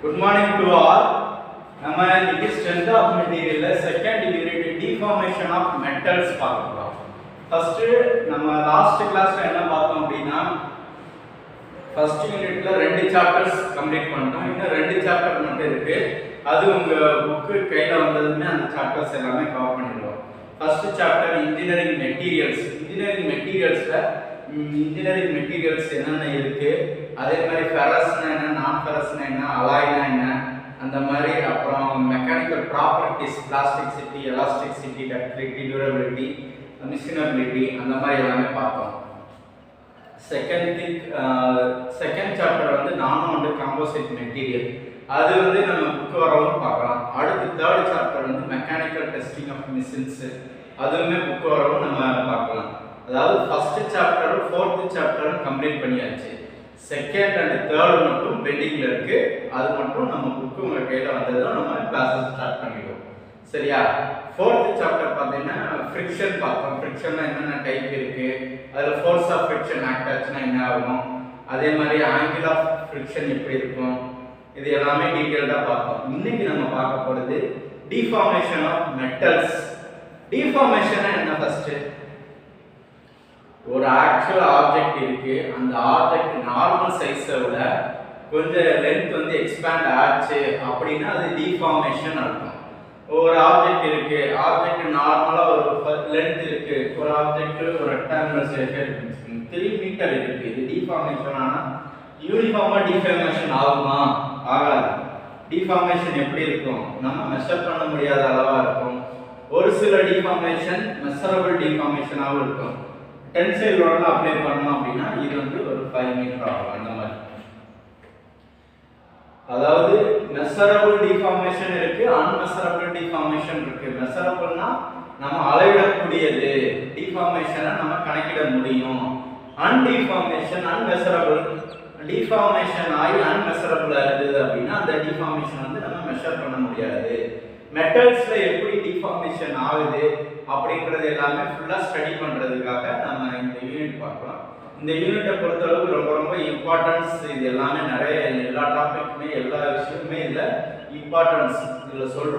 Good morning to all. நம்ம இன்னைக்கு strength of material second unit deformation of metals பார்க்கலாம். First நம்ம last கிளாஸ்ல என்ன பார்த்தோம் அப்படினா ஃபர்ஸ்ட் யூனிட்ல ரெண்டு சாப்டர்ஸ் கம்ப்ளீட் பண்ணிட்டோம். இன்னும் ரெண்டு சாப்டர் மட்டும் இருக்கு. அது உங்க புக் கையில வந்ததுமே அந்த சாப்டர்ஸ் எல்லாமே கவர் பண்ணிடுவோம். First chapter engineering materials. Engineering materials என்னென்ன இருக்கு, அதே மாதிரி ஃபெரஸ்னா என்ன, நான் ஃபெரஸ்னா என்ன, அலாய்னா என்ன, அந்த மாதிரி அப்புறம் mechanical properties, plasticity, elasticity, ductility, durability, machinability, அந்த மாதிரி எல்லாமே பார்த்தோம். செகண்ட் சாப்டர் வந்து நானோ அண்ட் காம்போசிட் மெட்டீரியல். அது வந்து நம்ம புக் வரவும் பார்க்கலாம். அடுத்து தேர்ட் சாப்டர் வந்து மெக்கானிக்கல் டெஸ்டிங் ஆஃப் மிஷின்ஸ். அதுவுமே புக் வரவும் நம்ம பார்க்கலாம். அதாவது ஃபர்ஸ்ட் சாப்டரும் ஃபோர்த் சாப்டரும் கம்ப்ளீட் பண்ணியாச்சு. செகண்ட் அண்ட் தேர்ட் மட்டும் பெண்டிங்ல இருக்கு. அது மட்டும் நம்ம புக் உங்க கையில வந்ததுதான் நம்ம கிளாஸஸ் ஸ்டார்ட் பண்ணிடுவோம். சரியா? ஃபோர்த் சாப்டர் பார்த்தீங்கன்னா ஃப்ரிக்ஷன் பார்த்தோம். ஃப்ரிக்ஷன்ல என்னென்ன டைப் இருக்கு, அதுல ஃபோர்ஸ் ஆஃப் ஃப்ரிக்ஷன் ஆக்ட் ஆச்சுன்னா என்ன ஆகும், அதே மாதிரி ஆங்கிள் ஆஃப் ஃப்ரிக்ஷன் எப்படி இருக்கும், இது எல்லாமே டீடைல்டா பார்த்தோம். இன்னைக்கு நம்ம பார்க்க போறது டிஃபார்மேஷன் ஆஃப் மெட்டல்ஸ். டிஃபார்மேஷன் என்ன? ஃபர்ஸ்ட் ஒரு ஆக்சுவல் ஆப்ஜெக்ட் இருக்கு, அந்த ஆப்ஜெக்ட் நார்மல் சைஸை விட கொஞ்சம் லென்த் வந்து எக்ஸ்பேண்ட் ஆச்சு அப்படின்னா அது டிஃபார்மேஷன் அர்த்தம். ஒரு ஆப்ஜெக்ட் இருக்கு, ஆப்ஜெக்ட் நார்மலா ஒரு லென்த் இருக்கு, ஒரு ஆப்ஜெக்ட் ஒரு ரெக்டாங்குலர் ஷேப் இருக்கு, 3 மீட்டர் இருக்கு, இது டிஃபார்மேஷன். ஆனா யூனிஃபார்மா டிஃபார்மேஷன் ஆகுமா? ஆகாது. டிஃபார்மேஷன் எப்படி இருக்கும்? நம்ம மெஷர் பண்ண முடியாத அளவா இருக்கும். ஒரு சில டிஃபார்மேஷன் மெஷரபிள் டிஃபார்மேஷனாகவும் இருக்கும். டென்சைல் லோட்ல அப்ளை பண்ணோம் அப்படின்னா இது வந்து ஒரு 5 மீட்டர் ஆகும். அந்த மாதிரி அதாவது மெஷரபிள் டிஃபார்மேஷன் இருக்கு, அன்மெஷரபிள் டிஃபார்மேஷன் இருக்கு. மெஷரபிள்னா நம்ம அளவிடக்கூடியது, டிஃபார்மேஷனை நம்ம கணக்கிட முடியும். அன்டிஃபார்மேஷன் அன்மெஷரபிள். டிஃபார்மேஷன் ஆகி அன்மெஷரபிள் இருந்தது அப்படின்னா அந்த டிஃபார்மேஷன் வந்து நம்ம மெஷர் பண்ண முடியாது. மெட்டல்ஸ்ல எப்படி டிஃபார்மேஷன் ஆகுது அப்படின்றது எல்லாமே ஃபுல்லா ஸ்டடி பண்றதுக்காக நம்ம இந்த யூனிட் பார்க்கலாம். இந்த யூனிட்டை பொறுத்தளவுக்கு ரொம்ப ரொம்ப இம்பார்ட்டன்ஸ். இது எல்லாமே நிறைய எல்லா டாபிக்குமே எல்லா விஷயமுமே இல்லை இம்பார்ட்டன்ஸ். இதில் சொல்ற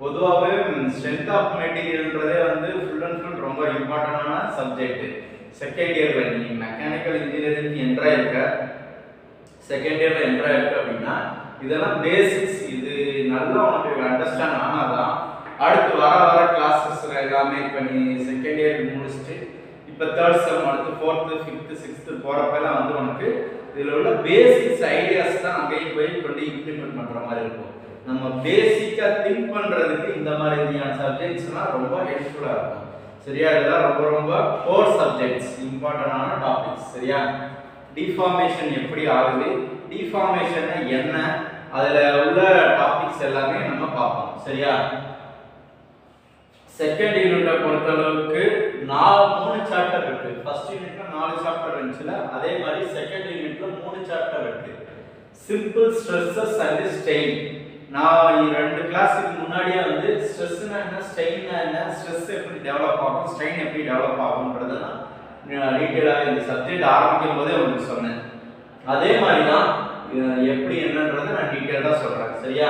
பொதுவாகவே ஸ்ட்ரென்த் ஆஃப் மெட்டீரியல்ன்றதே வந்து ஃபுல் அண்ட் ஃபுல் ரொம்ப இம்பார்ட்டன்டான சப்ஜெக்ட். செகண்ட் இயர்ல நீ மெக்கானிக்கல் இன்ஜினியரிங் என்ட்ரா இருக்க, செகண்ட் இயர்ல என்ட்ரா இருக்கு அப்படின்னா இதெல்லாம் பேசிக்ஸ். இது நல்லா உனக்கு அண்டர்ஸ்டாண்ட் ஆனாதான் அடுத்து வர கிளாஸஸ்ல எல்லாமே இப்போ நீ செகண்ட் இயர் முடிச்சுட்டு இப்போ தேர்ட் செம் அடுத்து ஃபோர்த்து ஃபிஃப்த்து சிக்ஸ்த்து போகிறப்பெல்லாம் வந்து உனக்கு இதில் உள்ள பேசிக்ஸ் ஐடியாஸ் தான் அங்கேயும் போய் கொண்டு இம்ப்ளிமெண்ட் பண்ணுற மாதிரி இருக்கும். நம்ம பேசிக்காக திங்க் பண்ணுறதுக்கு இந்த மாதிரியான சப்ஜெக்ட்ஸ்லாம் ரொம்ப ஹெல்ப்ஃபுல்லாக இருக்கும். சரியா? இதெல்லாம் ரொம்ப ரொம்ப கோர் சப்ஜெக்ட்ஸ், இம்பார்ட்டண்டான டாபிக்ஸ். சரியா? டிஃபார்மேஷன் எப்படி ஆகுது, டிஃபார்மேஷன் என்ன, அதில் உள்ள டாபிக்ஸ் எல்லாமே நம்ம பார்ப்போம். சரியா? செகண்ட் யூனிட்டை பொறுத்தளவுக்கு 3 சாப்டர் இருக்கு. ஃபர்ஸ்ட் யூனிட்ல 4 சாப்டர் இருந்துச்சுல, அதே மாதிரி செகண்ட் யூனிட்ல 3 சாப்டர் இருக்கு. Simple stresses and strain. நான் 2 கிளாஸுக்கு முன்னாடியே வந்து ஸ்ட்ரெஸ்னா என்ன, ஸ்ட்ரெயின்னா என்ன, ஸ்ட்ரெஸ் எப்படி டெவலப் ஆகும், ஸ்ட்ரெயின் எப்படி டெவலப் ஆகும்ன்றத நான் டீட்டெயிலாக இந்த சப்ஜெக்ட் ஆரம்பிக்கும் போதே உங்களுக்கு சொன்னேன். அதே மாதிரி தான் எப்படி என்னன்றதை நான் டீட்டெயிலாக சொல்கிறேன். சரியா?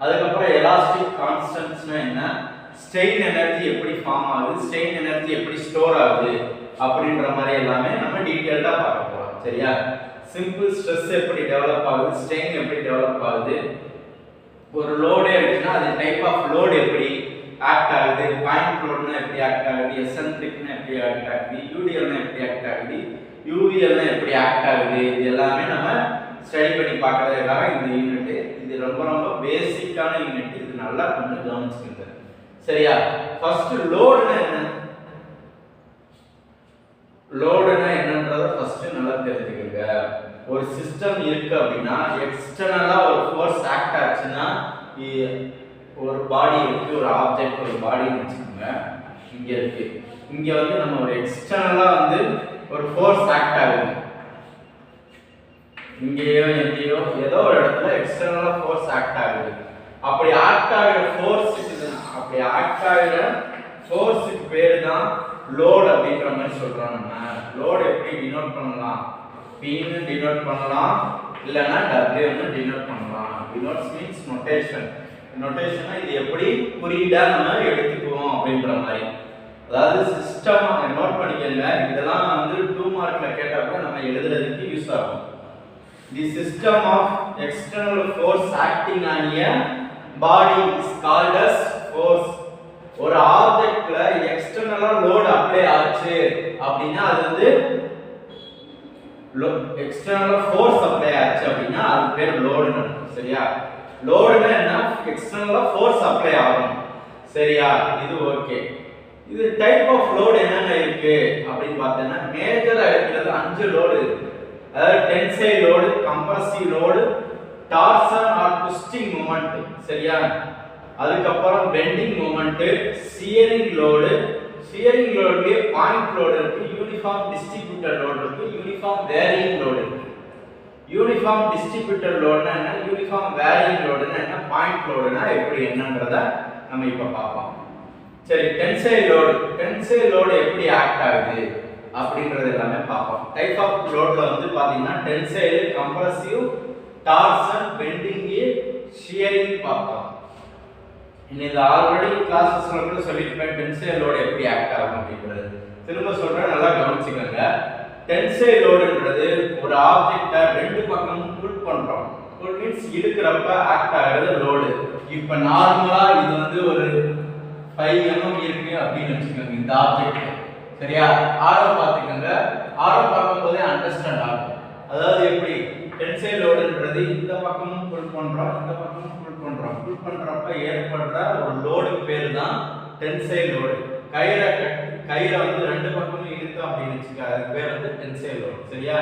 அதுக்கப்புறம் எலாஸ்டிக் கான்ஸ்டன்ட்ஸ்னா என்ன, ஸ்ட்ரெயின் எனர்ஜி எப்படி ஃபார்ம் ஆகுது, ஸ்ட்ரெயின் எனர்ஜி எப்படி ஸ்டோர் ஆகுது அப்படின்ற மாதிரி எல்லாமே நம்ம டீட்டெயிலாக பார்க்க போகிறோம். சரியா? சிம்பிள் ஸ்ட்ரெஸ் எப்படி டெவலப் ஆகுது, ஸ்ட்ரெயின் எப்படி டெவலப் ஆகுது, ஒரு லோடே இருக்குன்னா அது டைப் ஆஃப் லோடு எப்படி ஆக்ட் ஆகுது, பாயிண்ட் லோடுனா எப்படி ஆக்ட் ஆகுது, எசென்ட்ரிக்னா எப்படி ஆக்ட் ஆகுது, யூடிஎல்னா எப்படி ஆக்ட் ஆகுது, யூவிஎல்னா எப்படி ஆக்ட் ஆகுது, இது எல்லாமே நம்ம ஸ்டடி பண்ணி பார்க்கறதுக்காக இந்த யூனிட். இது ரொம்ப ரொம்ப பேசிக்கான யூனிட். இது நல்லா கொஞ்சம் கவனிச்சுக்கோங்க. சரியா? ஃபர்ஸ்ட் லோடுனா என்ன, லோடுனா என்னன்றத ஃபர்ஸ்ட் நல்லா தெரிஞ்சுக்கங்க. ஒரு சிஸ்டம் இருக்கு அப்படின்னா எக்ஸ்டர்னலா ஒரு ஃபோர்ஸ் ஆக்ட் ஆச்சுன்னா, ஒரு பாடி இருக்கு, ஒரு ஆப்ஜெக்ட், ஒரு பாடின்னு வச்சுக்கோங்க. இங்க இருக்கு, இங்க வந்து நம்ம ஒரு எக்ஸ்டர்னலா வந்து ஒரு ஃபோர்ஸ் ஆக்ட் ஆகுது. இங்கேயோ எங்கேயோ ஏதோ ஒரு இடத்துல எக்ஸ்டர்னலா ஃபோர்ஸ் ஆக்ட் ஆகுது. அப்படி ஆக்ட் ஆகிற ஃபோர்ஸுக்கு பேரு தான் லோட் அப்படின்ற மாதிரி சொல்றோம். நம்ம லோட் எப்படி டினோட் பண்ணலாம், P ன்னு டினோட் பண்ணலாம், இல்லைன்னா W ன்னு டினோட் பண்ணலாம். denotes means notation. நோட்டேஷனா இது எப்படி குறியீடா நம்ம எடுத்துக்குவோம் அப்படின்ற மாதிரி. அதாவது சிஸ்டம் நோட் பண்ணிக்கங்க. இதெல்லாம் வந்து 2 மார்க்ல கேட்டா கூட நம்ம எழுதுறதுக்கு யூஸ் ஆகும். The system of external force acting on a body is called as force. ஒரு ஆப்ஜெக்ட்ல எக்ஸ்டர்னலா லோட் அப்ளை ஆச்சு அப்படினா அது வந்து எக்ஸ்டர்னலா ஃபோர்ஸ் அப்ளை ஆச்சு அப்படினா அது பேர் லோடுன்னு அர்த்தம். சரியா? லோடுனா என்ன? எக்ஸ்டர்னலா ஃபோர்ஸ் அப்ளை ஆகும். சரியா? இது ஓகே. இது டைப் ஆஃப் லோட் என்னென்ன இருக்கு அப்படின்னு பார்த்தேன்னா மேஜரா இருக்கிறது 5 லோடு இருக்கு. அதாவது tensile load, compressive load, torsion or twisting moment. சரியா? அதுக்கப்புறம் bending moment, shearing load. Shearing லோடுலயே பாயிண்ட் லோடு இருக்கு, யூனிஃபார்ம் டிஸ்ட்ரிபியூட்டர் லோடு இருக்கு, யூனிஃபார்ம் வேரியிங் லோடு இருக்கு. யூனிஃபார்ம் டிஸ்ட்ரிபியூட்டர் லோடுனா என்ன, யூனிஃபார்ம் வேரியிங் லோடுனா என்ன, பாயிண்ட் லோடுனா எப்படி என்னன்றத நம்ம இப்ப பார்ப்போம். சரி, டென்சைல் லோடு எப்படி ஆக்ட் ஆகுது அப்படின்றது எல்லாமே பார்ப்போம். டைப் ஆஃப் லோட்ல வந்து பாத்தீங்கன்னா tensile, compressive, torsion, bending, shearing பார்த்தோம். இது ஆல்ரெடி கிளாसेसல கூட சொல்லிருப்பேன் டென்சைல் லோட் எப்படி ஆக்ட் ஆகும் அப்படின்றது. திரும்ப சொல்றேன், நல்லா கவனிச்சுக்கங்க. டென்சைல் லோடுன்றது ஒரு ஆப்ஜெக்ட்ட ரெண்டு பக்கமும் புல் பண்றோம். புல் மீன்ஸ் இழுக்கிறப்ப ஆக்ட் ஆகிறது லோடு. இப்ப நார்மலா இது வந்து ஒரு 5 mm இருக்கு அப்படின்னு வச்சுக்கோங்க இந்த ஆப்ஜெக்ட். சரியா? ஆரம் பார்த்துக்கங்க. ஆரம் பார்க்கும்போதே அண்டர்ஸ்டாண்ட் ஆகும். அதாவது எப்படி டென்சைல் லோடுன்றது இந்த பக்கமும் புல் பண்றோம், இந்த பக்கமும் புல் பண்றோம். புல் பண்றப்ப ஏற்படுற ஒரு லோடுக்கு பேரு தான் டென்சைல் லோடு. கயிறை வந்து ரெண்டு பக்கமும் இழுத்தோம் அப்படின்னு வச்சுக்க, அதுக்கு பேர் வந்து டென்சைல் லோடு. சரியா?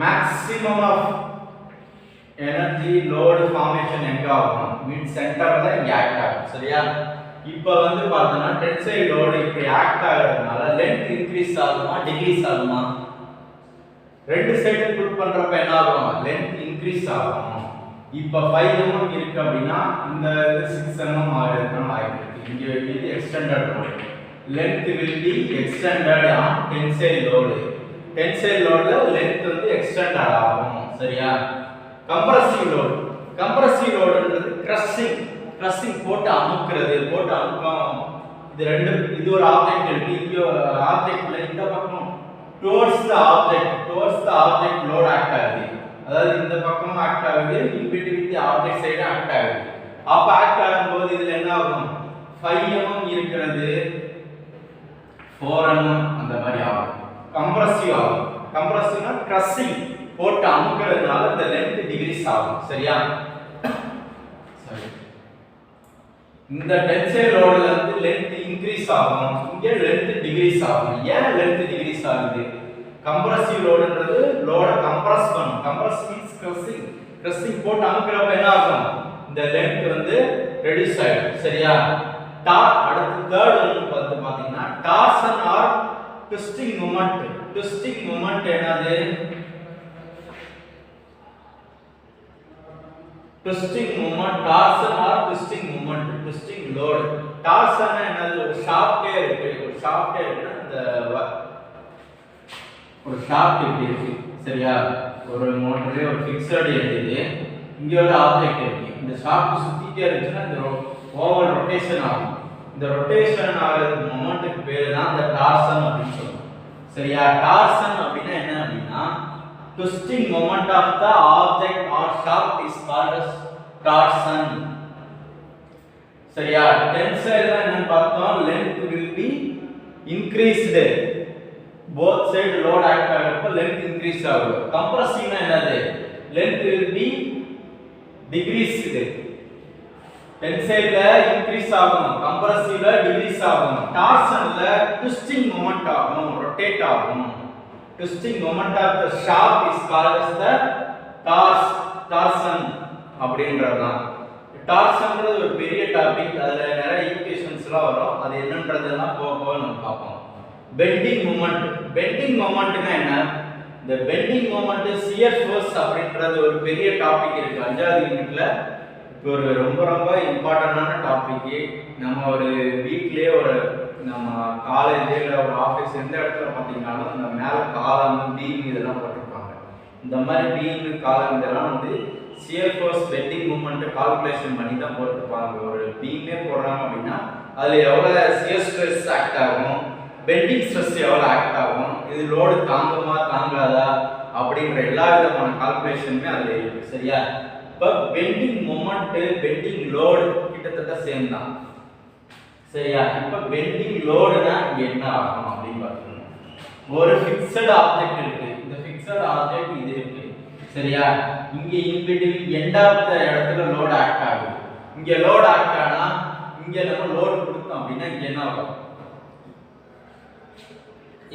Maximum of energy load formation எங்க ஆகும்? மிட் சென்டர்ல இங்க ஆக்ட் ஆகும். சரியா? இப்போ வந்து பார்த்தோம்னா டென்சைல் லோடு இப்படி ஆக்ட் ஆகிறதுனால லென்த் இன்க்ரீஸ் ஆகுமா டிக்ரீஸ் ஆகுமா? ரெண்டு சைடு புல் பண்றப்ப என்ன ஆகும்? லென்த் இன்க்ரீஸ் ஆகும். இப்போ 5 mm இருக்கு அப்படின்னா இந்த 6 mm ஆகிறதுனால ஆயிருக்கு. இங்க இது extended load. Length will be extended on tensile load. Tensile லோட்ல லென்த் வந்து எக்ஸ்டெண்ட் ஆகும். சரியா? கம்ப்ரசிவ் லோடுன்றது கிரஷிங் போட்டு அமுக்குறது, போட்டு அமுக்கம். இது ஒரு ஆப்ஜெக்ட் இருக்கு. இங்க ஆப்ஜெக்ட்ல இந்த பக்கம் towards the object load act ஆகுது. அதாவது இந்த பக்கம் ஆக்ட் ஆகுது, இன்பிட்வீன் தி ஆப்ஜெக்ட் சைடு ஆக்ட் ஆகுது. அப்ப ஆக்ட் ஆகும்போது இதுல என்ன ஆகும்? 5 mm இருக்கிறது 4 mm அந்த மாதிரி ஆகும். கம்ப்ரசிவ் ஆகும். கம்ப்ரசிவ்னா கிரஷிங் போட்டு அமுக்குறதுனால இந்த லென்த் டிக்ரீஸ் ஆகும். சரியா? சரி, இந்த டென்சைல் லோடுல வந்து லென்த் இன்க்ரீஸ் ஆகும், இங்க லென்த் டிக்ரீஸ் ஆகும். ஏன் லென்த் டிக்ரீஸ் ஆகுது? கம்ப்ரசிவ் லோடுன்றது லோட கம்ப்ரஸ் பண்ணும். கம்ப்ரஸ் மீன்ஸ் கிரஷிங் போட்டு அமுக்குறப்ப என்ன ஆகும்? இந்த லென்த் வந்து ரெடியூஸ் ஆயிடும். சரியா? அடுத்து தேர்ட் ஒன் வந்து பாத்தீங்கன்னா torsion or twisting moment. Twisting moment என்னது? Twisting moment, torsion or twisting moment, twisting load. Torsion என்னது? ஒரு ஷாஃப்டே இருக்கு. ஒரு ஷாஃப்டே இருக்குன்னா இந்த ஒரு ஷாஃப்ட் இப்படி இருக்கு. சரியா? ஒரு மோட்டரே ஒரு ஃபிக்ஸட் இருக்குது. இங்க ஒரு ஆப்ஜெக்ட் இருக்கு. இந்த ஷாஃப்ட் சுத்திட்டே இருந்துச்சுன்னா இந்த ஓவர் ரொட்டேஷன் ஆகும். இந்த ரொட்டேஷன் ஆகிற மொமெண்ட்டுக்கு பேரு தான் இந்த டார்சன் அப்படின்னு சொல்லுவோம். சரியா? டார்சன் அப்படின்னா என்ன அப்படின்னா twisting moment of the object or shaft is called as torsion. சரியா? டென்சைல் என்னன்னு பார்த்தோம், length will be increased. both side load act ஆகிறப்ப length increase ஆகும். compressive என்னது? length will be decreased. டென்சைல்ல இன்க்ரீஸ் ஆகும், கம்ப்ரசிவ்ல டிக்ரீஸ் ஆகும். டார்சன்ல twisting moment ஆகும், ரொட்டேட் ஆகும். twisting moment of the shaft is called as the torsion அப்படின்றதுதான். டார்சன்ன்றது ஒரு பெரிய டாபிக். அதுல நிறைய ஈக்குவேஷன்ஸ்லாம் வரும். அது என்னன்றதெல்லாம் போக நம்ம பார்ப்போம். பெண்டிங் மொமெண்ட்னா என்ன? இந்த பெண்டிங் மொமெண்ட் shear force அப்படின்றது ஒரு பெரிய டாபிக் இருக்கு 5வது யூனிட்ல. இப்போ ஒரு ரொம்ப இம்பார்ட்டன்டான டாபிக். நம்ம ஒரு வீக்லயே ஒரு நம்ம காலேஜ்ல ஒரு ஆபீஸ் எந்த இடத்துல பாத்தீங்கன்னாலும் இந்த மேல காலம் பீம் இதெல்லாம் போட்டிருப்பாங்க. இந்த மாதிரி பீம் காலம் இதெல்லாம் வந்து shear force bending moment calculation பண்ணி தான் போட்டுருப்பாங்க. ஒரு பீமே போடுறாங்க அப்படின்னா அதில் எவ்வளோ சியர் ஸ்ட்ரெஸ் ஆக்ட் ஆகும், பெண்டிங் ஸ்ட்ரெஸ் எவ்வளோ ஆக்ட் ஆகும், இது லோடு தாங்குமா தாங்காதா அப்படின்ற எல்லா விதமான கால்குலேஷனுமே அதில் இருக்கு. சரியா? இப்போ பெண்டிங் மூமெண்ட் பெண்டிங் லோடு கிட்டத்தட்ட சேம் தான். சரியா? இப்போ பெண்டிங் லோடுனா இங்கே என்ன ஆகும் அப்படின்னு பார்க்கணும். ஒரு ஃபிக்ஸட் ஆப்ஜெக்ட் இருக்கு, இந்த ஃபிக்ஸட் ஆப்ஜெக்ட் இது இருக்கு. சரியா? இங்க இன்பிட்வீன் எண்ட் ஆஃப் த இடத்துல லோட் ஆக்ட் ஆகுது. இங்க லோட் ஆக்ட் ஆனா இங்க நம்ம லோட் கொடுத்தோம் அப்படின்னா இங்க என்ன ஆகும்,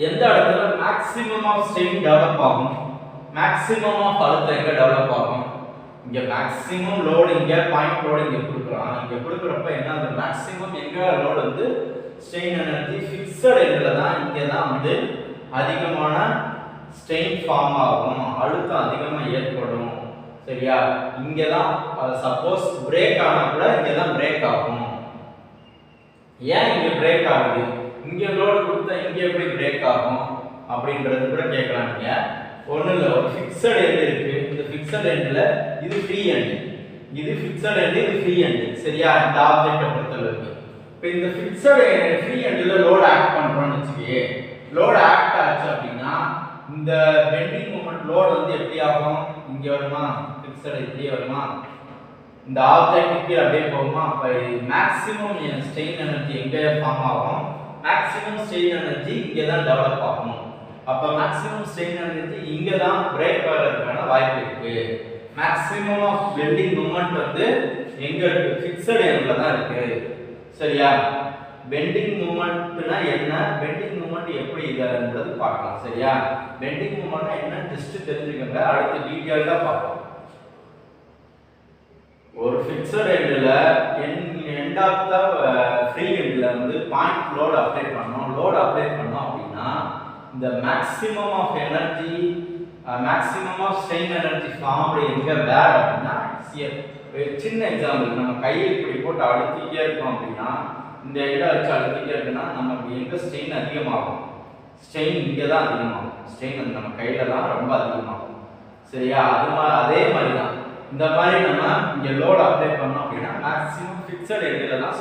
எந்த இடத்துல மேக்ஸிமம் ஆஃப் ஸ்ட்ரெயின் டெவலப் ஆகும், மேக்ஸிமம் ஆஃப் அழுத்தம் எங்க டெவலப் ஆகும், இங்க மேக்ஸிமம் லோட் இங்க பாயிண்ட் லோட் இங்க கொடுக்குறோம். இங்க கொடுக்குறப்ப என்ன ஆகுது, மேக்ஸிமம் எங்க லோட் வந்து ஸ்ட்ரெயின் எனர்ஜி ஃபிக்ஸட் எண்ட்ல தான், இங்க தான் வந்து அதிகமான ஸ்ட்ரெயின் ஃபார்ம் ஆகும், அழுத்தம் அதிகமா ஏற்படும். சரியா? இங்க தான் சப்போஸ் பிரேக் ஆனா கூட இங்க தான் பிரேக் ஆகும். ஏன் இங்க பிரேக் ஆகுது, இங்க லோட் கொடுத்தா இங்க எப்படி பிரேக் ஆகும் அப்படின்றது கூட கேட்கலாம். நீங்க ஒண்ணு இல்ல, ஒரு ஃபிக்ஸட் எண்ட் இருக்கு, இந்த ஃபிக்ஸட் எண்ட்ல இது ஃப்ரீ எண்ட், இது ஃபிக்ஸட் எண்ட், இது ஃப்ரீ எண்ட். சரியா? இந்த ஆப்ஜெக்ட்டை பொறுத்தளவுக்கு இப்போ இந்த ஃபிக்ஸட் எண்ட் ஃப்ரீ எண்ட்ல லோட் ஆக்ட் பண்றோம்னு வச்சுக்கே, லோட் ஆக்ட் ஆச்சு அப்படின்னா இந்த பெண்டிங் மூமெண்ட் லோட் வந்து எப்படி ஆகும், இங்க வருமா, ஃபிக்ஸட் இப்படியே வருமா, இந்த ஆப்ஜெக்ட்டுக்கு அப்படியே போகுமா. அப்ப மேக்ஸிமம் ஸ்ட்ரெயின் எனர்ஜி எங்க ஃபார்ம் ஆகும், மேக்ஸிமம் ஸ்ட்ரெயின் எனர்ஜி இங்க தான் டெவலப் ஆகும். அப்ப மேக்ஸிமம் ஸ்ட்ரெயின் எனர்ஜி இங்க தான் பிரேக் ஆகிறதுக்கான வாய்ப்பு இருக்கு. மேக்ஸிமம் ஆஃப் பெண்டிங் மூமெண்ட் வந்து எங்க இருக்கு, ஃபிக்ஸட் எண்ட்ல தான் இருக்கு. சரியா? பெண்டிங் மூமெண்ட்னா என்ன, பெண்டிங் மூமெண்ட் எப்படி இதுன்றது பார்க்கலாம். சரியா? பெண்டிங் மூமெண்ட்னா என்ன ஜஸ்ட் தெரிஞ்சுக்கங்க, அடுத்து டீடைலா பார்ப்போம். ஒரு ஃபிக்ஸட் எண்ட்ல எண்ட் ஆஃப் த ஃப்ரீ எண்ட்ல வந்து பாயிண்ட் லோட் அப்ளை பண்ணோம், லோட் அப்ளை பண்ணோம் அப்படின்னா இந்த maximum of energy, maximum of strain energy formed எங்க வேர் அப்படின்னா சியர். சின்ன எக்ஸாம்பிள், நம்ம கையை இப்படி போட்டு அழுத்திட்டே இருக்கோம் அப்படின்னா இந்த இடம் வச்சு அழுத்திட்டே இருக்குன்னா நமக்கு எங்க ஸ்ட்ரெயின் அதிகமாகும், ஸ்ட்ரெயின் இங்கே தான் அதிகமாகும், ஸ்ட்ரெயின் வந்து நம்ம கையில தான் ரொம்ப அதிகமாகும். சரியா? அதே மாதிரி தான் இந்த மாதிரி நம்ம இங்கே லோட் அப்ளை பண்ணோம் அப்படின்னா மேக்ஸிமம் ஃபிக்ஸட் எண்ட்ல தான்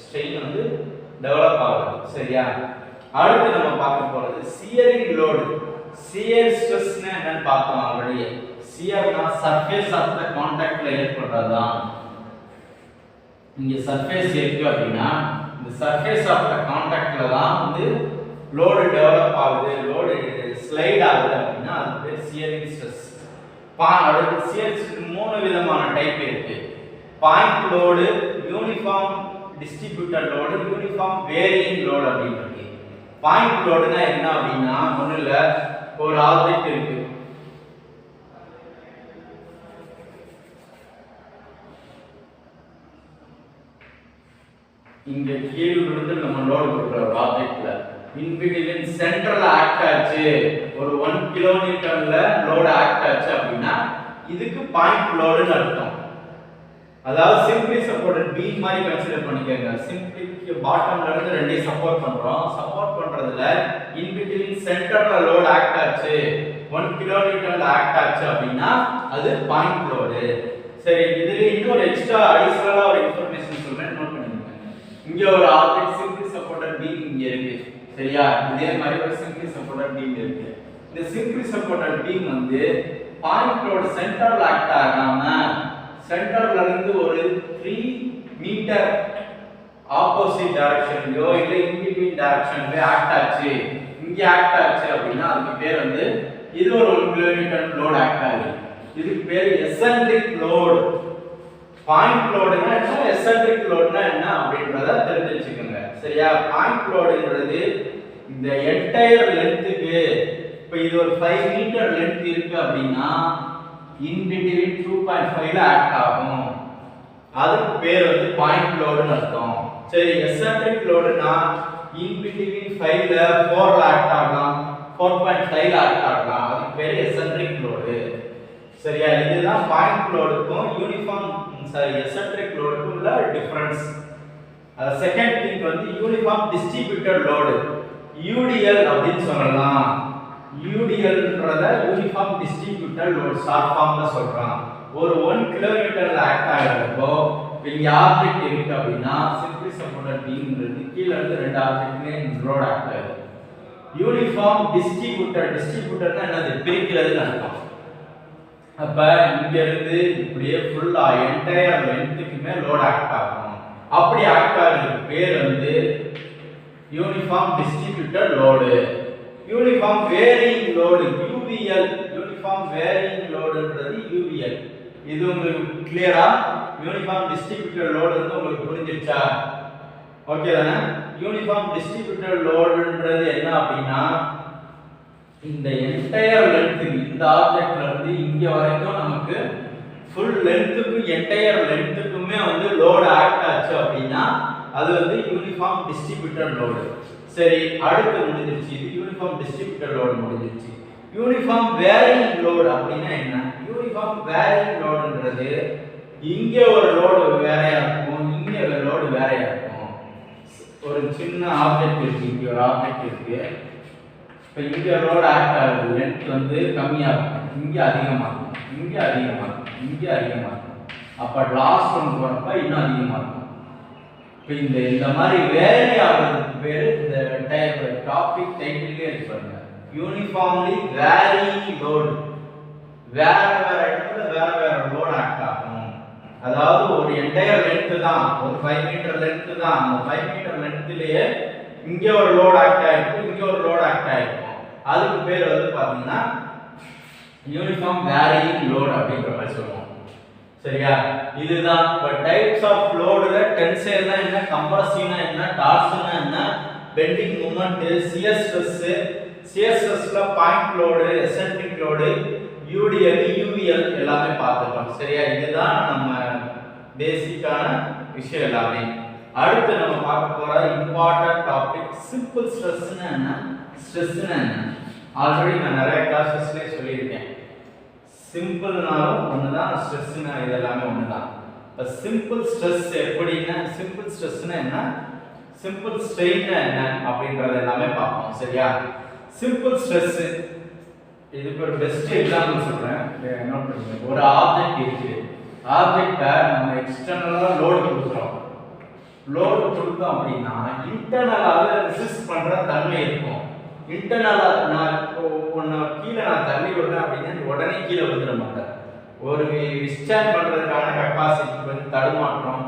ஸ்ட்ரெயின் வந்து டெவலப் ஆகுது. சரியா? அடுத்து நம்ம பார்க்க போறது சியரிங் லோடு. சியர் ஸ்ட்ரெஸ்னா என்னன்னு பார்த்தோம் ஆல்ரெடி. சியர்னா சர்ஃபேஸ் ஆஃப் த கான்டாக்ட்ல ஏற்படுறதுதான். இங்க சர்ஃபேஸ் இருக்கு அப்படின்னா இந்த சர்ஃபேஸ் ஆஃப் த கான்டாக்ட்ல தான் வந்து லோடு டெவலப் ஆகுது, லோடு ஸ்லைட் ஆகுது அப்படின்னா அது பேர் சியரிங் ஸ்ட்ரெஸ். அடுத்து சியர் மூணு விதமான டைப் இருக்கு. Point load, uniform distributed load, uniform varying load அப்படின்னு இருக்கு. பாயிண்ட் லோடுனா என்ன அப்படின்னா ஒன்றும் இல்லை, ஒரு ஆப்ஜெக்ட் இருக்கு, இங்க கீழ இருந்து நம்ம லோட் கொடுக்குற ஒரு ஆப்ஜெக்ட்ல இன்பிட்வீன் சென்ட்ரல் ஆக்ட் ஆச்சு, ஒரு 1 கிலோமீட்டர்ல லோட் ஆக்ட் ஆச்சு அப்படின்னா இதுக்கு பாயிண்ட் லோடுன்னு அர்த்தம். அதாவது சிம்பிளி சப்போர்ட்டட் பீம் மாதிரி கன்சிடர் பண்ணிக்கங்க. சிம்பிளி பாட்டம்ல இருந்து ரெண்டையும் சப்போர்ட் பண்றோம், சப்போர்ட் பண்றதுல இன்பிட்வீன் சென்டர்ல லோட் ஆக்ட் ஆச்சு, 1 கிலோமீட்டர்ல ஆக்ட் ஆச்சு அப்படின்னா அது பாயிண்ட் லோடு. சரி, இதுல இன்னொரு எக்ஸ்ட்ரா அடிஷனலா ஒரு இன்ஃபர்மேஷன் சொல்றேன், நோட் பண்ணிக்கங்க. இங்க ஒரு ஆப்ஜெக்ட் சிம்பிளி சப்போர்ட்டட் பீம் இங்க இருக்கு. சரியா? இதே மாதிரி ஒரு சிம்பிளி சப்போர்ட்டட் பீம் இருக்கு. இந்த சிம்பிளி சப்போர்ட்டட் பீம் வந்து பாயிண்ட் லோட் சென்டர்ல ஆக்ட் ஆகாம சென்டர்ல இருந்து ஒரு 3 மீட்டர் ஆப்போசிட் டைரக்ஷன்லயோ இல்ல இன்பிட்வீன் டைரக்ஷன்லயோ ஆக்ட் ஆச்சு, இங்க ஆக்ட் ஆச்சு அப்படின்னா அதுக்கு பேர் வந்து இது ஒரு 1 கிலோமீட்டர் லோட் ஆக்ட் ஆகுது. இதுக்கு பேர் எசென்ட்ரிக் லோட். பாயிண்ட் லோடுனா என்ன, எசென்ட்ரிக் லோடுனா என்ன அப்படின்றத தெரிஞ்சு வச்சுக்கோங்க. சரியா? பாயிண்ட் லோடுங்கிறது இந்த என்டையர் லென்த்துக்கு, இப்போ இது ஒரு 5 மீட்டர் லென்த் இருக்கு அப்படின்னா இன் பிட்வீன் 2.5 ல ஆக்ட் ஆகும், அதுக்கு பேர் வந்து பாயிண்ட் லோடுன்னு அர்த்தம். சரி, எசென்ட்ரிக் லோடுனா இன் பிட்வீன் 5 ல 4 ல ஆக்ட் ஆகலாம், 4.5 ல ஆக்ட் ஆகலாம், அதுக்கு பேர் எசென்ட்ரிக் லோடு. சரியா? இதுதான் பாயிண்ட் லோடுக்கும் யூனிஃபார்ம் எசென்ட்ரிக் லோடுக்கும் உள்ள டிஃபரன்ஸ். செகண்ட் திங் வந்து யூனிஃபார்ம் டிஸ்ட்ரிபியூட்டட் லோடு, யூடிஎல் அப்படின்னு சொல்லலாம். UDLன்றத யூனிஃபார்ம் டிஸ்ட்ரிபியூட்டட் லோட் ஷார்ட் ஃபார்ம்ல சொல்றான். ஒரு 1 கிலோமீட்டர்ல ஆக்ட் ஆகிறப்போ இங்க ஆப்ஜெக்ட் இருக்கு அப்படின்னா சிம்பிளி சப்போர்ட்டட் பீம்ன்றது கீழ இருந்து ரெண்டு ஆப்ஜெக்ட்மே லோட் ஆக்ட் ஆகுது. யூனிஃபார்ம் டிஸ்ட்ரிபியூட்டர்னா என்னது? பிரிக்கிறதுன்னு அர்த்தம். அப்ப இங்க இருந்து இப்படியே ஃபுல்லா என்டையர் லென்த்துக்குமே லோட் ஆக்ட் ஆகும். அப்படி ஆக்ட் ஆகுறதுக்கு பேர் வந்து uniform distributed load. Uniform varying load UVL. Uniform varying லோடுன்றது UVL. இது உங்களுக்கு கிளியரா? யூனிஃபார்ம் டிஸ்ட்ரிபியூட்டட் லோடு வந்து உங்களுக்கு புரிஞ்சிருச்சா? ஓகே தானே? யூனிஃபார்ம் டிஸ்ட்ரிபியூட்டட் லோடுன்றது என்ன அப்படின்னா இந்த என்டையர் லென்த்துக்கு இந்த ஆப்ஜெக்ட்ல இருந்து இங்க வரைக்கும் நமக்கு ஃபுல் லென்த்துக்கு என்டையர் லென்த்துக்குமே வந்து லோடு ஆக்ட் ஆச்சு அப்படின்னா அது வந்து யூனிஃபார்ம் டிஸ்ட்ரிபியூட்டட் லோடு. சரி, அடுத்து முடிஞ்சிருச்சு. இது யூனிஃபார்ம் டிஸ்ட்ரிபியூட்டட் லோடு முடிஞ்சிருச்சு. யூனிஃபார்ம் வேரியிங் லோடு அப்படின்னா என்ன? யூனிஃபார்ம் வேரியிங் லோடுன்றது இங்க ஒரு லோடு வேறையா இருக்கும், இங்க ஒரு லோடு வேறையா இருக்கும். ஒரு சின்ன ஆப்ஜெக்ட் இருக்கு, இங்க ஒரு ஆப்ஜெக்ட் இருக்கு. இப்போ இங்க லோடு ஆக்ட் ஆகுது, லென்த் வந்து கம்மியா இருக்கும், இங்க அதிகமா இருக்கும், இங்க அதிகமா இருக்கும், இங்க அதிகமா இருக்கும். அப்ப லாஸ்ட் ஒன் வரப்ப இன்னும் அதிகமா இருக்கும். இப்போ இந்த மாதிரி வேரி ஆகிறதுக்கு பேரு இந்த டாபிக் டைட்டிலே இருக்கு பாருங்க, யூனிஃபார்ம்லி வேரியிங் லோடு. வேற இடத்துல வேற லோடு ஆக்ட் ஆகும். அதாவது ஒரு என்டையர் லென்த் தான், ஒரு 5 மீட்டர் லென்த் தான். அந்த 5 மீட்டர் லென்த்லயே இங்க ஒரு லோடு ஆக்ட் ஆயிருக்கும், இங்க ஒரு லோடு ஆக்ட் ஆயிருக்கும். அதுக்கு பேர் வந்து பாத்தீங்கன்னா யூனிஃபார்ம் வேரியிங் லோடு அப்படிங்கிற மாதிரி சொல்லுவோம். சரியா? இதுதான் இப்ப டைப்ஸ் ஆஃப் லோடுல டென்சைல்னா என்ன, கம்ப்ரசிவ்னா என்ன, டார்ஷன்னா என்ன, பெண்டிங் மூமென்ட், சியர் ஸ்ட்ரெஸ்ல point load, eccentric load, UDL, UVL எல்லாமே பார்த்துட்டோம். சரியா? இதுதான் நம்ம பேசிக்கான விஷயம் எல்லாமே. அடுத்து நம்ம பார்க்க போற இம்பார்ட்டன்ட் டாபிக் சிம்பிள் ஸ்ட்ரெஸ்னா என்ன, ஸ்ட்ரெஸ்னா என்ன. ஆல்ரெடி நான் நிறைய கிளாसेसலயே சொல்லியிருக்கேன். சிம்பிள்னாலும் ஒண்ணுதான், ஸ்ட்ரெஸ்னா இது எல்லாமே ஒண்ணுதான். இப்ப சிம்பிள் ஸ்ட்ரெஸ் எப்படின்னா, சிம்பிள் ஸ்ட்ரெஸ்னா என்ன, சிம்பிள் ஸ்ட்ரெயின்னா என்ன அப்படிங்கறது எல்லாமே பார்ப்போம். சரியா? சிம்பிள் ஸ்ட்ரெஸ் இதுக்கு ஒரு பெஸ்ட் எக்ஸாம்பிள் சொல்றேன், நோட் பண்ணுங்க. ஒரு ஆப்ஜெக்ட் இருக்கு, ஆப்ஜெக்ட்டை நம்ம எக்ஸ்டர்னலா லோடு கொடுக்குறோம். லோடு கொடுத்தோம் அப்படின்னா இன்டர்னலாக ரெசிஸ்ட் பண்ற தன்மை இருக்கும். இன்டர்னலா நான் ஒன்னு கீழே நான் தள்ளி விடுறேன் அப்படின்னா உடனே கீழே விழுந்துட மாட்டேன். ஒரு விஸ்டாண்ட் பண்றதுக்கான கெப்பாசிட்டி வந்து தடுமாற்றம்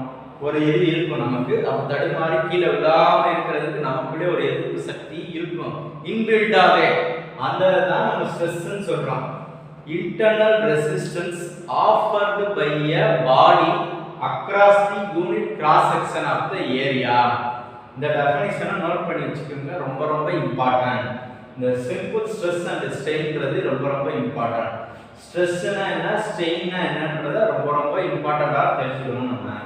ஒரு இது இருக்கும் நமக்கு. அப்ப தடுமாறி கீழே விழாம இருக்கிறதுக்கு நமக்குள்ளே ஒரு எதிர்ப்பு சக்தி இருக்கும் இன்பில்டாவே. அந்த தான் நம்ம ஸ்ட்ரெஸ்ன்னு சொல்றோம். Internal resistance offered by a body across the unit cross section of the area. இந்த டெஃபினிஷனை நோட் பண்ணி வச்சுக்கோங்க, ரொம்ப ரொம்ப இம்பார்ட்டன்ட். இந்த சிம்பிள் ஸ்ட்ரெஸ் அண்ட் ஸ்ட்ரெயின்றது ரொம்ப ரொம்ப இம்பார்ட்டன்ட். ஸ்ட்ரெஸ்னா என்ன, ஸ்ட்ரெயின்னா என்னன்றத ரொம்ப ரொம்ப இம்பார்ட்டண்டா தெரிஞ்சுக்கணும். நம்ம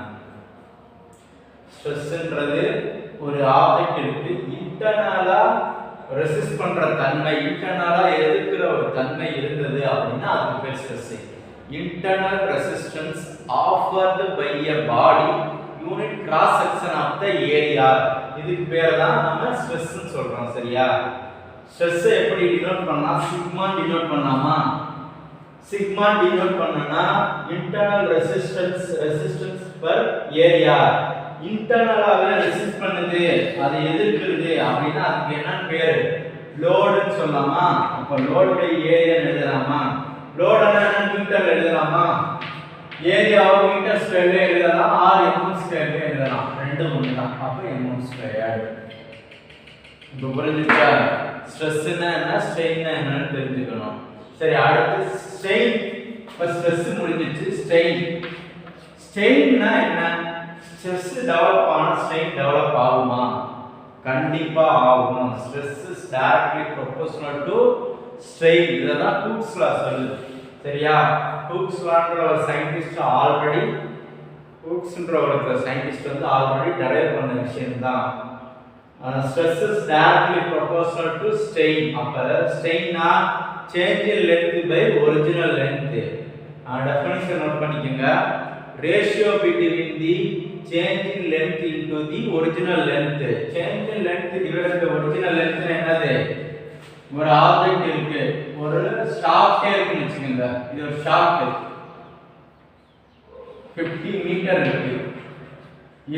ஸ்ட்ரெஸ்ன்றது ஒரு ஆப்ஜெக்ட் இருக்கு, இன்டர்னலா ரெசிஸ்ட் பண்ற தன்மை, இன்டர்னலா எதிர்க்கிற ஒரு தன்மை இருந்தது அப்படின்னா அதுக்கு பேர் stress. Internal resistance offered by a body unit cross section of the area. இதுக்கு பேர் தான் நம்ம ஸ்ட்ரெஸ்னு சொல்றோம். சரியா? ஸ்ட்ரெஸ் எப்படி டினோட் பண்ணா, சிக்மா டினோட் பண்ணாமா? சிக்மா டினோட் பண்ணனா இன்டர்னல் ரெசிஸ்டன்ஸ் பர் ஏரியா. இன்டர்னலாவே ரெசிஸ்ட் பண்ணுது, அது எதிர்க்குது அப்படின்னா அதுக்கு என்ன பேரு, லோடுன்னு சொல்லலாமா? அப்ப லோட் பை ஏரியா எழுதலாமா? லோடுனா என்ன, மீட்டர்ல எழுதலாமா? ஏரியாவை மீட்டர் ஸ்கொயர்ல எழுதலாம், ஆர் mm ஸ்கொயர்ல எழுதலாம். ரெண்டும் ஒண்ணுதான். அப்ப mm ஸ்கொயர். இப்போ புரிஞ்சுச்சா? ஸ்ட்ரெஸ்னா என்ன, ஸ்ட்ரெயின்னா என்னன்னு தெரிஞ்சுக்கணும். சரி, அடுத்து ஸ்ட்ரெயின். இப்ப ஸ்ட்ரெஸ் முடிஞ்சிச்சு. ஸ்ட்ரெயின்னா என்ன? ஸ்ட்ரெஸ் டெவலப் ஆனா ஸ்ட்ரெயின் டெவலப் ஆகுமா? கண்டிப்பா ஆகும். Stress is directly proportional to strain. இதெல்லாம் ஹூக்ஸ் லா சொல்லுது. சரியா? ஹூக்ஸ் லான்ற ஒரு சயின்டிஸ்ட் ஆல்ரெடி, ஹூக்ஸ்ன்ற ஒரு சயின்டிஸ்ட் வந்து ஆல்ரெடி டெரைவ் பண்ண விஷயம் தான். Stress is directly proportional to strain. அப்ப ஸ்ட்ரெயின்னா change in length by original length. Definition note பண்ணிக்கங்க. Ratio between the change in length into the original length. Change in length divided by original length என்னது? ஒரு object இருக்கு, ஒரு shaft இருக்குன்னு வச்சுக்கோங்க. இது ஒரு ஷாஃப்ட் 50 மீட்டர் இருக்கு.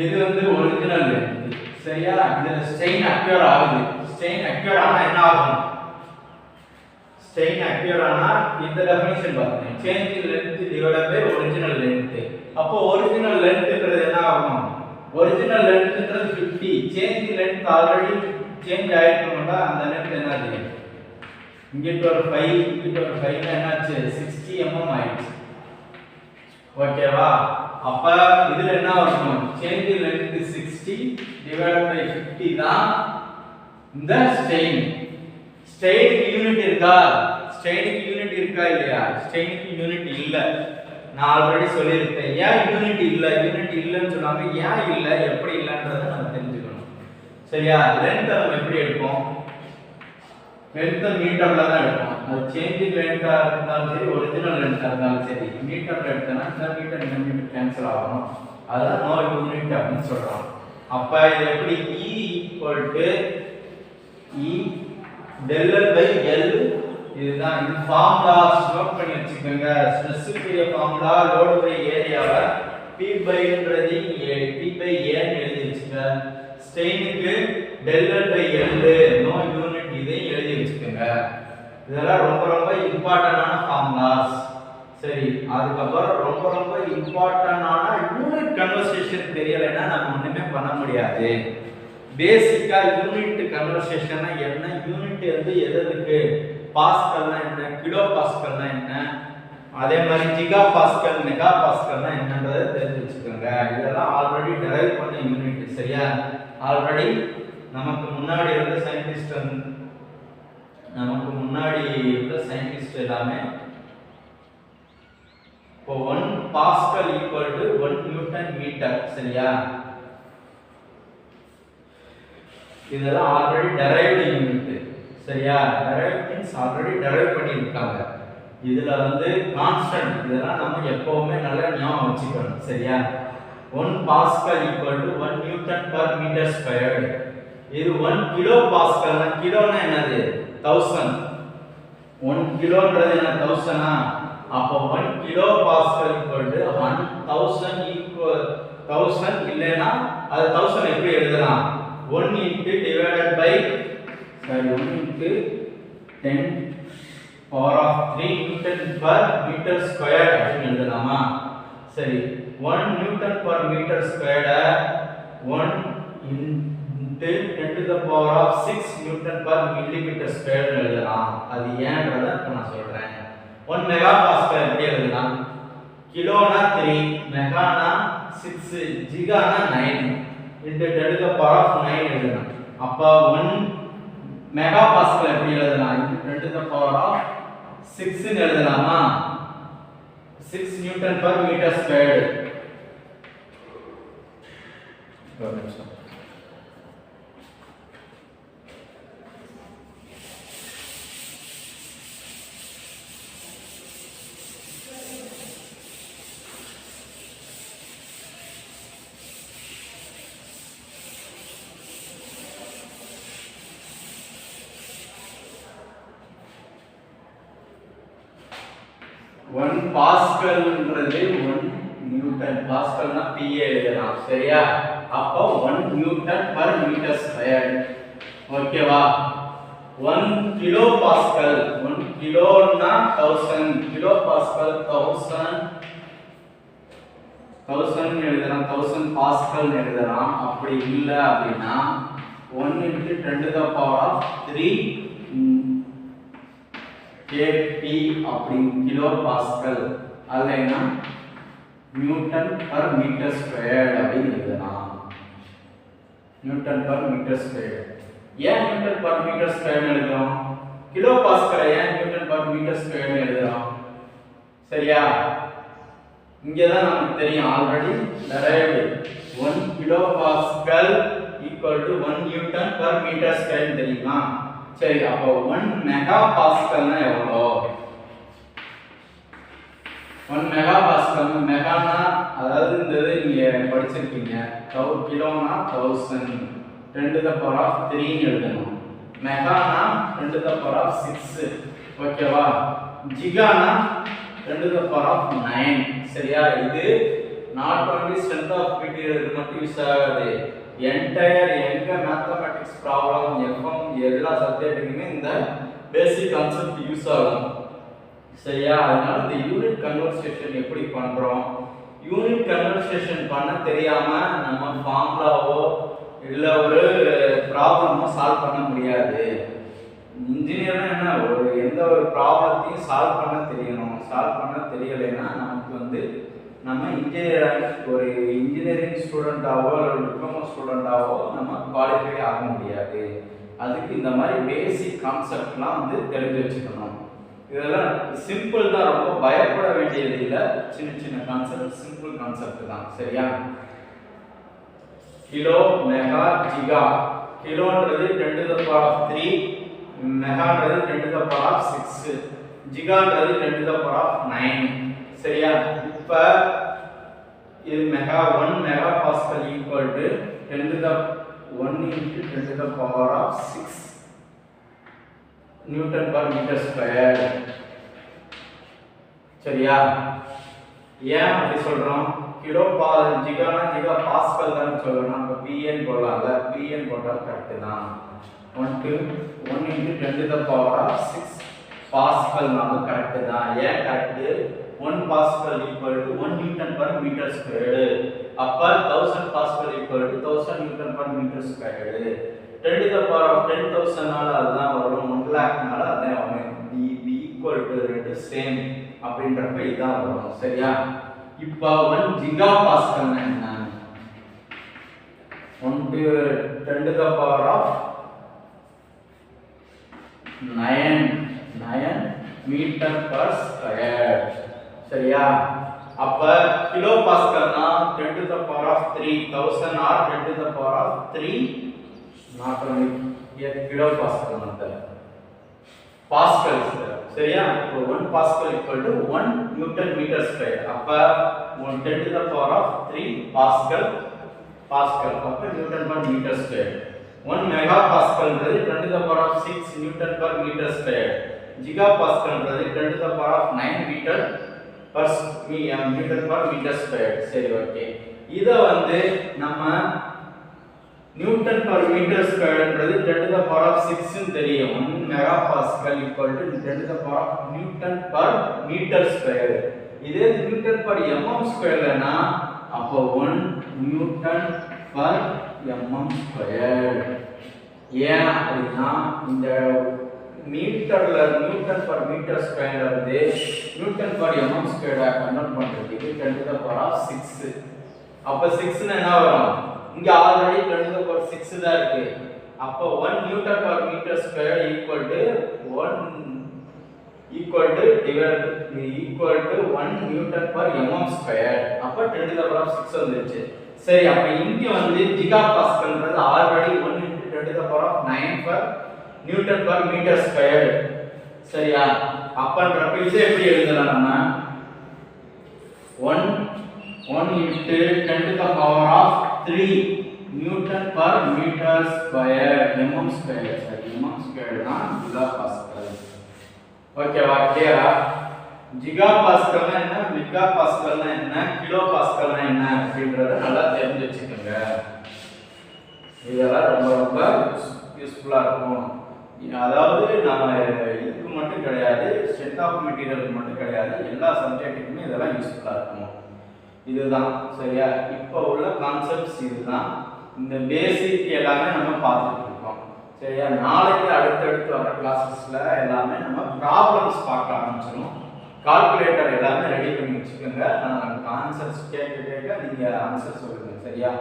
இது வந்து ஒரிஜினல் லென்த். சரியா? இதுல ஸ்ட்ரெயின் அக்யூர் ஆகுது. ஸ்ட்ரெயின் அக்யூர் ஆனா என்ன ஆகும்? ஸ்ட்ரெயின் அக்யூர் ஆனா இந்த டெஃபினிஷன் பாருங்க, change in length divided by original length. அப்போ ஒரிஜினல் லென்த்ன்றது என்ன ஆகும்? ஒரிஜினல் லென்த்ன்றது 50, change in length already change ஆயிட்டோம்னா அந்த லென்த் என்னது? இங்கிட்ட ஒரு 5 இங்கிட்ட ஒரு 5 என்னாச்சு? 60 mm ஆயிடுச்சு. ஓகேவா? அப்ப இதுல என்ன வரும்? Change in length 60 divided by 50 தான் இந்த ஸ்ட்ரெயின். ஸ்ட்ரெயினுக்கு யூனிட் இருக்கா? ஸ்ட்ரெயினுக்கு யூனிட் இருக்கா இல்லையா? ஸ்ட்ரெயினுக்கு யூனிட் இல்ல. நான் ஆல்ரெடி சொல்லியிருக்கேன். ஏன் யூனிட் இல்ல? யூனிட் இல்லன்னு சொன்னாங்க. ஏன் இல்ல, எப்படி இல்லன்றதை நம்ம தெரிஞ்சுக்கணும். சரியா? லென்த் நம்ம எப்படி எடுப்போம்? லென்த் மீட்டர்ல தான் எடுப்போம். அது சேஞ்ச் இன் லென்த்தா இருந்தாலும் சரி, ஒரிஜினல் லென்த்தா இருந்தாலும் சரி, மீட்டர்ல எடுத்தனா இந்த மீட்டர் இந்த மீட்டர் கேன்சல் ஆகும். அதான் நோ யூனிட் அப்படின்னு சொல்றோம். அப்ப இது எப்படி? E equal to E del L by L. இதுதான் இது ஃபார்முலா. நோட் பண்ணி வச்சுக்கோங்க. ஸ்ட்ரெஸ்ஸுக்குரிய ஃபார்முலா லோட் பை ஏரியாவை P by ன்றது P by A ன்னு எழுதி வச்சுங்க. ஸ்ட்ரெயினுக்கு del L by L no unit, இதை எழுதி வச்சுக்கோங்க. இதெல்லாம் ரொம்ப ரொம்ப இம்பார்ட்டன்டான ஃபார்முலாஸ். சரி, அதுக்கப்புறம் ரொம்ப ரொம்ப இம்பார்ட்டன்டான யூனிட் கன்வர்சேஷன் தெரியலைன்னா நம்ம ஒண்ணுமே பண்ண முடியாது. பேசிக்கா யூனிட் கன்வர்சேஷன்னா என்ன, யூனிட் வந்து எதுக்கு, பாஸ்கல்னா என்ன, கிலோ பாஸ்கல்னா என்ன, அதே மாதிரி ஜிகா பாஸ்கல் மெகா பாஸ்கல்னா என்னன்றதை தெரிஞ்சு வச்சுக்கோங்க. இதெல்லாம் ஆல்ரெடி டெரைவ் பண்ண யூனிட். சரியா? ஆல்ரெடி நமக்கு முன்னாடி இருந்த சயின்டிஸ்ட் எல்லாமே இப்போ 1 pascal equal to 1 newton metre. சரியா? இதெல்லாம் ஆல்ரெடி டெரைவ்டு யூனிட். சரியா? டெரைவ் மீன்ஸ் ஆல்ரெடி டெரைவ் பண்ணியிருக்காங்க. இதுல வந்து கான்ஸ்டன்ட், இதெல்லாம் நம்ம எப்பவுமே நல்லா ஞாபகம் வச்சுக்கணும். சரியா? 1 pascal equal to 1 newton per metre squared. இது 1 கிலோ பாஸ்கல்னா, கிலோனா என்னது? 1000. 1 கிலோன்றது என்ன? 1000. அப்போ 1 kilo pascal equal to 1000 equal 1000 இல்லனா அது 1000 எப்படி எழுதலாம்? 1 into divided by 1 into 10 power of 3 newton per meter square அப்படின்னு எழுதலாமா? சரி, 1 newton per meter squared 1 into 10 to the power of 6 newton per millimeter square எழுதலாம். அது ஏன்றதை நான் சொல்றேன். 1 மெகா பாஸ்கல் எப்படி எழுதலாம்? கிலோனா 3, மெகானா 6, ஜிகானா 9 into 10 to the power of 9 எழுதலாம். அப்ப 1 மெகா பாஸ்கல் எப்படி எழுதலாம்? into 10 to the power of 6 ன்னு எழுதலாமா? 6 நியூட்டன் per meter squared. ஒரு நிமிஷம். ஒன் பாஸ்கல்ன்றது 1 நியூட்டன். பாஸ்கல்னா PA எழுதலாம். சரியா? அப்போ 1 நியூட்டன் per மீட்டர் ஸ்கொயர். ஓகேவா? 1 கிலோ பாஸ்கல், 1 கிலோனா 1000, கிலோ பாஸ்கல் 1000 எழுதலாம், 1000 பாஸ்கல் எழுதலாம். அப்படி இல்ல அப்படின்னா 1 into 10 to the power of 3 kp அப்படிங் கிலோ பாஸ்கல் அல்லைனா நியூட்டன் பர் மீட்டர் ஸ்கொயர் அப்படின்னு எழுதலாம். Newton per metre square. ஏன் நியூட்டன் பர் மீட்டர் ஸ்கொயர் எழுதுறோம்? கிலோ பாஸ்கல் ஏன் நியூட்டன் பர் மீட்டர் ஸ்கொயர் எழுதுறோம்? சரியா? இங்க தான் நமக்கு தெரியும் already derived 1 kilo pascal equal to 1 newton per metre square தெரியுமா? சரி, அப்போ 1 மெகா பாஸ்கல்னா எவ்வளோ? 1 மெகா பாஸ்கல், மெகானா அதாவது இந்த நீங்க படிச்சிருக்கீங்க. கிலோனா 1000, 10 to the power of 3 ன்னு எழுதணும். மெகானா 10 to the power of 6 ஓகேவா ஜிகானா 10 to the power of 9 சரியா இது not only strength of material மட்டும் யூஸ் ஆகாது என்டையர் எங்க மேத்தமேட்டிக்ஸ் ப்ராப்ளம் எஃப்எம் எல்லா சப்ஜெக்ட்டுக்குமே இந்த பேசிக் கான்செப்ட் யூஸ் ஆகும் சரியா அதனால இந்த யூனிட் கன்வர்சேஷன் எப்படி பண்றோம் யூனிட் கன்வர்சேஷன் பண்ண தெரியாம நம்ம ஃபார்முலாவோ இல்ல ஒரு ப்ராப்ளமோ சால்வ் பண்ண முடியாது இன்ஜினியர்னா என்ன ஒரு எந்த ஒரு ப்ராப்ளத்தையும் சால்வ் பண்ண தெரியணும் சால்வ் பண்ண தெரியலைன்னா நமக்கு வந்து நம்ம ஒரு இன்ஜினியரிங் ஸ்டூடெண்டாவோ இல்லை டிப்ளமோ ஸ்டூடெண்டாவோ நம்ம குவாலிஃபை ஆக முடியாது அதுக்கு இந்த மாதிரி பேசிக் கான்செப்ட்லாம் வந்து தெரிஞ்சு வச்சுக்கணும் இதெல்லாம் சிம்பிள் தான் ரொம்ப பயப்பட வேண்டியது இல்லை சின்ன சின்ன கான்செப்ட் சிம்பிள் கான்செப்ட் தான் சரியா கிலோ மெகா ஜிகா கிலோன்றது 10 to the power of 3 மெகான்றது 10 to the power of 6 ஜிகான்றது 10 to the power of 9 சரியா இப்ப இது mega 1 mega pascal equal to 10 to the 1 into 10 to the power of 6 newton per metre square சரியா ஏன் அப்படி சொல்றோம் கிலோ ஜிகானா ஜிகா பாஸ்கல் தான் சொல்றோம் நம்ம pn போடலாம்ல pn போட்டால் கரெக்ட் தான் 1 into 10 to the power of 6 pascal நம்ம கரெக்ட் தான் ஏன் correct 1 pascal equal to 1 newton per metre square அப்ப 1000 pascal equal to 1000 newton per metre square 10 to the power of 10000 நால அதுதான் வரும் 1 lakh நால அதான் வரும் b equal to ரெண்டு சேம் அப்படின்றப்ப இதான் வரும் சரியா இப்போ 1 ஜிகா பாஸ்கல்னா என்ன 1 to 10 to the power of 9 metre per square சரியா அப்ப கிலோ பாஸ்கல்னா 10 to the power of 3000 or 10 to the power of 3 not only here kilo pascal method pascal சரியா இப்போ 1 pascal equal to 1 newton meter square அப்ப 10 to the power of 3 pascal அப்ப newton per meter square 1 mega pascal ன்றது 10 to the power of 6 newton per meter square giga pascal ன்றது 10 to the power of 9 meter per meter square சரி okay இத வந்து நம்ம newton per metre ஸ்கொயர்ன்றது 10 to the power of 6 ன்னு தெரியும் 1 mega pascal equal to 10 to the power of newton per metre square இதே newton per mm ஸ்கொயர்லனா அப்போ 1 நியூட்டன் per mm ஸ்கொயர் ஏன் அப்படினா இந்த மீட்டர்ல நியூட்டன் per மீட்டர் ஸ்கொயர்ல இருந்து நியூட்டன் per mm ஸ்கொயரை கன்வர்ட் பண்றதுக்கு 10 to the power of 6 அப்ப 6 னா என்ன வரும் இங்க ஆல்ரெடி 10 to the power 6 தான் இருக்கு அப்ப 1 newton per metre square equal to 1 newton per mm square அப்ப 10 to the power 6 வந்துருச்சு சரி அப்ப இங்க வந்து ஜிகா பாஸ்கல்ன்றது already 1 into 10 to the power 9 per newton per metre square சரியா அப்பன்றப்ப இதை எப்படி எழுதலாம் நம்ம 1 into 10 to the power of 3 Newton per meter square mm square sorry mm square தான் giga pascal ஓகேவா கிளியரா giga pascal னா என்ன mega pascal னா என்ன கிலோ pascal னா என்ன அப்படிங்கறத நல்லா தெரிஞ்சு வச்சுக்கோங்க இதெல்லாம் ரொம்ப ரொம்ப யூஸ்ஃபுல்லா இருக்கும் அதாவது நாம இதுக்கு மட்டும் கிடையாது ஸ்ட்ரென்த் ஆஃப் மெட்டீரியலுக்கு மட்டும் கிடையாது எல்லா சப்ஜெக்ட்டுக்குமே இதெல்லாம் யூஸ்ஃபுல்லா இருக்கும் இதுதான் சரியா இப்போ உள்ள கான்செப்ட்ஸ் இதுதான் இந்த பேசிக் எல்லாமே நம்ம பார்த்துட்டு இருக்கோம் சரியா நாளைக்கு அடுத்தடுத்து வர கிளாஸஸ்ல எல்லாமே நம்ம ப்ராப்ளம்ஸ் பார்க்க ஆரம்பிச்சிடும் கால்குலேட்டர் எல்லாமே ரெடி பண்ணி வச்சுக்கோங்க நான் ஆன்சர்ஸ் கேட்க நீங்கள் ஆன்சர் சொல்லுங்க சரியா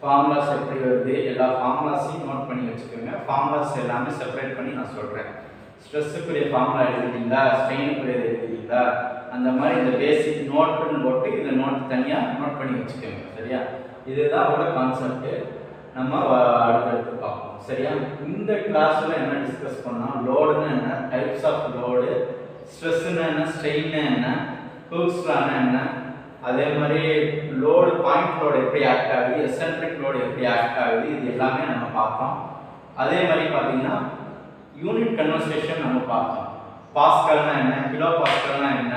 ஃபார்முலாஸ் எப்படி வருது எல்லா ஃபார்முலாஸையும் நோட் பண்ணி வச்சுக்கோங்க ஃபார்முலாஸ் எல்லாமே செப்பரேட் பண்ணி நான் சொல்கிறேன் ஸ்ட்ரெஸ்ஸுக்குரிய ஃபார்முலா எழுதிட்டீங்களா ஸ்ட்ரெயினுக்குரிய எழுதிட்டீங்களா அந்த மாதிரி இந்த பேசிக் நோட்டுன்னு போட்டு இந்த நோட் தனியாக நோட் பண்ணி வச்சுக்கோங்க சரியா இதுதான் ஒரு கான்செப்ட் நம்ம அடுத்தடுத்து பார்ப்போம் சரியா இந்த கிளாஸில் என்ன டிஸ்கஸ் பண்ணோம் லோடுன்னு என்ன டைப்ஸ் ஆஃப் லோடு ஸ்ட்ரெஸ்ஸுன்னு என்ன ஸ்ட்ரெயின்னு என்ன ஹூக்ஸ்லான்னு என்ன அதே மாதிரி லோடு பாயிண்ட் லோடு எப்படி ஆக்ட் ஆகுது எசென்ட்ரிக் லோடு எப்படி ஆக்ட் ஆகுது இது எல்லாமே நம்ம பார்த்தோம் அதே மாதிரி பார்த்தீங்கன்னா யூனிட் கன்வர்சேஷன் நம்ம பார்த்தோம். பாஸ்கல்னா என்ன, கிலோ பாஸ்கல்னா என்ன,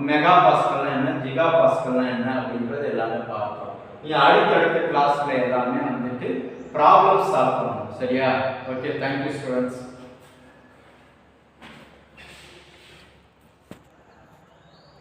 மெகா பாஸ்கல்னா என்ன, ஜிகா பாஸ்கல்னா என்ன அப்படின்றது எல்லாமே பார்த்தோம். நீ அடுத்தடுத்த கிளாஸ்ல எல்லாமே வந்துட்டு ப்ராப்ளம் சால்வ் பண்ணணும். சரியா? Okay, thank you students.